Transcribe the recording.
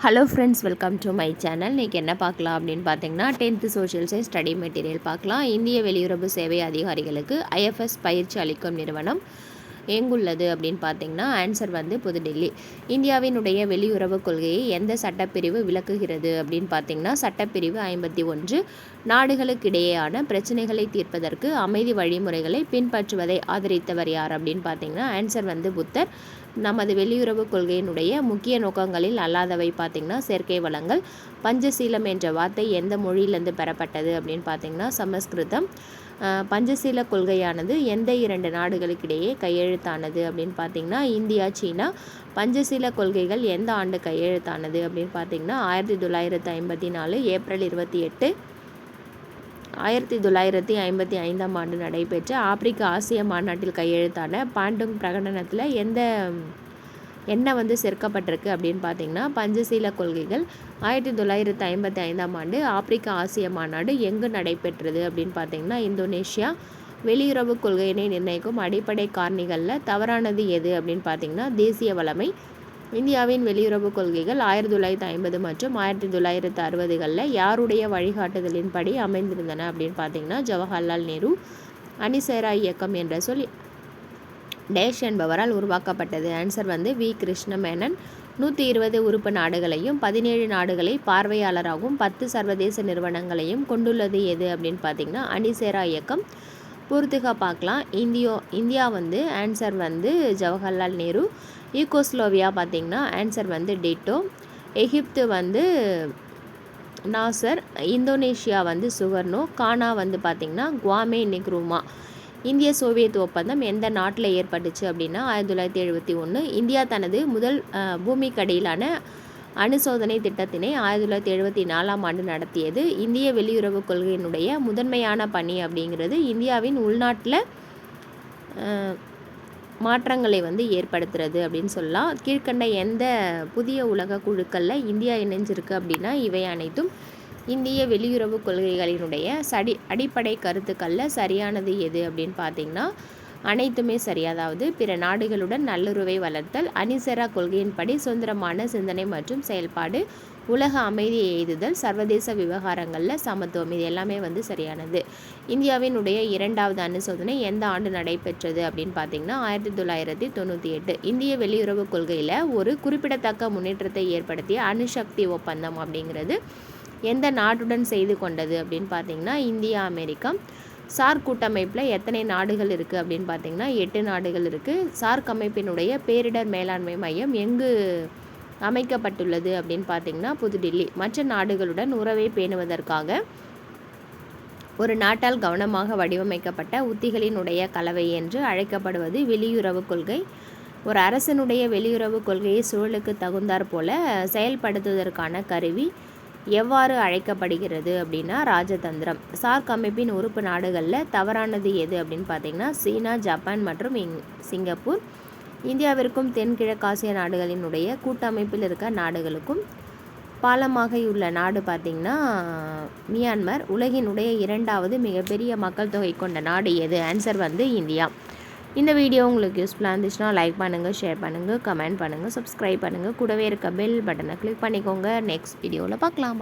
Hello friends, welcome to my channel. இன்றைக்கி என்ன பார்க்கலாம் அப்படின்னு பார்த்தீங்கன்னா 10th social science study material பார்க்கலாம். இந்திய வெளியுறவு சேவை அதிகாரிகளுக்கு ஐஎஃப்எஸ் பயிற்சி அளிக்கும் நிறுவனம் எங்குள்ளது அப்படின்னு பார்த்தீங்கன்னா ஆன்சர் வந்து புதுடெல்லி. இந்தியாவினுடைய வெளியுறவு கொள்கையை எந்த சட்டப்பிரிவு விளக்குகிறது அப்படின்னு பார்த்தீங்கன்னா சட்டப்பிரிவு 51. நாடுகளுக்கிடையேயான பிரச்சனைகளை தீர்ப்பதற்கு அமைதி வழிமுறைகளை பின்பற்றுவதை ஆதரித்தவர் யார் அப்படின்னு பார்த்தீங்கன்னா ஆன்சர் வந்து புத்தர். நமது வெளியுறவு கொள்கையினுடைய முக்கிய நோக்கங்களில் அல்லாதவை பார்த்திங்கன்னா செயற்கை வளங்கள். பஞ்சசீலம் என்ற வார்த்தை எந்த மொழியிலேருந்து பெறப்பட்டது அப்படின்னு பார்த்திங்கன்னா சமஸ்கிருதம். பஞ்சசீல கொள்கையானது எந்த 2 நாடுகளுக்கிடையே கையெழுத்தானது அப்படின்னு பார்த்திங்கன்னா இந்தியா, சீனா. பஞ்சசீல கொள்கைகள் எந்த ஆண்டு கையெழுத்தானது அப்படின்னு பார்த்திங்கன்னா 1954 ஏப்ரல் 28. 1955ஆம் ஆண்டு நடைபெற்ற ஆப்பிரிக்க ஆசிய மாநாட்டில் கையெழுத்தான பாண்டுங் பிரகடனத்தில் என்ன வந்து சேர்க்கப்பட்டிருக்கு அப்படின்னு பார்த்தீங்கன்னா பஞ்சசீல கொள்கைகள். 1955ஆம் ஆண்டு ஆப்பிரிக்க ஆசிய மாநாடு எங்கு நடைபெற்றது அப்படின்னு பார்த்தீங்கன்னா இந்தோனேஷியா. வெளியுறவு கொள்கையினை நிர்ணயிக்கும் அடிப்படை காரணிகளில் தவறானது எது அப்படின்னு பார்த்தீங்கன்னா தேசிய வளமை. இந்தியாவின் வெளியுறவு கொள்கைகள் 1950 மற்றும் 1960களில் யாருடைய வழிகாட்டுதலின்படி அமைந்திருந்தன அப்படின்னு பார்த்தீங்கன்னா ஜவஹர்லால் நேரு. அணிசேரா இயக்கம் என்ற சொல் டேஷ் என்பவரால் உருவாக்கப்பட்டது. ஆன்சர் வந்து வி கிருஷ்ணமேனன். 120 உறுப்பு நாடுகளையும் 17 நாடுகளை பார்வையாளராகவும் 10 சர்வதேச நிறுவனங்களையும் கொண்டுள்ளது எது அப்படின்னு பார்த்தீங்கன்னா அணிசேரா இயக்கம். பொறுத்துக பார்க்கலாம். இந்தியா வந்து ஆன்சர் வந்து ஜவஹர்லால் நேரு. யூகோஸ்லோவியா பார்த்திங்கன்னா ஆன்சர் வந்து டிட்டோ. எகிப்து வந்து நாசர். இந்தோனேஷியா வந்து சுகர்னோ. கானா வந்து பார்த்திங்கன்னா குவாமே நிக்ரூமா. இந்திய சோவியத் ஒப்பந்தம் எந்த நாட்டில் ஏற்பட்டுச்சு அப்படின்னா 1971. இந்தியா தனது முதல் பூமிக்கடியிலான அணுசோதனை திட்டத்தினை 1974ஆம் ஆண்டு நடத்தியது. இந்திய வெளியுறவு கொள்கையினுடைய முதன்மையான பணி அப்படிங்கிறது இந்தியாவின் உள்நாட்டில் மாற்றங்களை வந்து ஏற்படுத்துறது அப்படின்னு சொல்லலாம். கீழ்கண்ட எந்த புதிய உலக குழுக்களில் இந்தியா இணைஞ்சிருக்கு அப்படின்னா இவை அனைத்தும் இந்திய வெளியுறவு கொள்கைகளினுடைய அடிப்படை கருத்துக்களில் சரியானது எது அப்படின்னு பார்த்தீங்கன்னா அனைத்துமே சரி. அதாவது பிற நாடுகளுடன் நல்லுறவை வளர்த்தல், அணிசேரா கொள்கையின்படி சுதந்திரமான சிந்தனை மற்றும் செயல்பாடு, உலக அமைதியை எய்துதல், சர்வதேச விவகாரங்களில் சமத்துவம், இது எல்லாமே வந்து சரியானது. இந்தியாவினுடைய 2வது அணுசோதனை எந்த ஆண்டு நடைபெற்றது அப்படின்னு பார்த்தீங்கன்னா 1998. இந்திய வெளியுறவு கொள்கையில் ஒரு குறிப்பிடத்தக்க முன்னேற்றத்தை ஏற்படுத்திய அணுசக்தி ஒப்பந்தம் அப்படிங்கிறது எந்த நாட்டுடன் செய்து கொண்டது அப்படின்னு பார்த்தீங்கன்னா இந்தியா, அமெரிக்கா. சார்க் கூட்டமைப்பில் எத்தனை நாடுகள் இருக்குது அப்படின்னு பார்த்தீங்கன்னா 8 நாடுகள் இருக்குது. சார்க் அமைப்பினுடைய பேரிடர் மேலாண்மை மையம் எங்கு அமைக்கப்பட்டுள்ளது அப்படின்னு பார்த்தீங்கன்னா புதுடில்லி. மற்ற நாடுகளுடன் உறவை பேணுவதற்காக ஒரு நாட்டால் கவனமாக வடிவமைக்கப்பட்ட உத்திகளினுடைய கலவை என்று அழைக்கப்படுவது வெளியுறவு கொள்கை. ஒரு அரசனுடைய வெளியுறவு கொள்கையை சூழலுக்கு தகுந்தாற் போல செயல்படுத்துவதற்கான கருவி எவ்வாறு அழைக்கப்படுகிறது அப்படின்னா ராஜதந்திரம். சார்க் அமைப்பின் உறுப்பு நாடுகளில் தவறானது எது அப்படின்னு பார்த்தீங்கன்னா சீனா, ஜப்பான் மற்றும் சிங்கப்பூர். இந்தியாவிற்கும் தென்கிழக்காசிய நாடுகளினுடைய கூட்டமைப்பில் இருக்க நாடுகளுக்கும் பாலமாக உள்ள நாடு பார்த்திங்கன்னா மியான்மர். உலகினுடைய 2வது மிகப்பெரிய மக்கள் தொகை கொண்ட நாடு எது? ஆன்சர் வந்து இந்தியா. இந்த வீடியோ உங்களுக்கு யூஸ்ஃபுல்லாக இருந்துச்சுன்னா லைக் பண்ணுங்கள், ஷேர் பண்ணுங்கள், கமெண்ட் பண்ணுங்கள், சப்ஸ்கிரைப் பண்ணுங்கள். கூடவே இருக்க பெல் பட்டனை கிளிக் பண்ணிக்கோங்க. நெக்ஸ்ட் வீடியோவில் பார்க்கலாம்.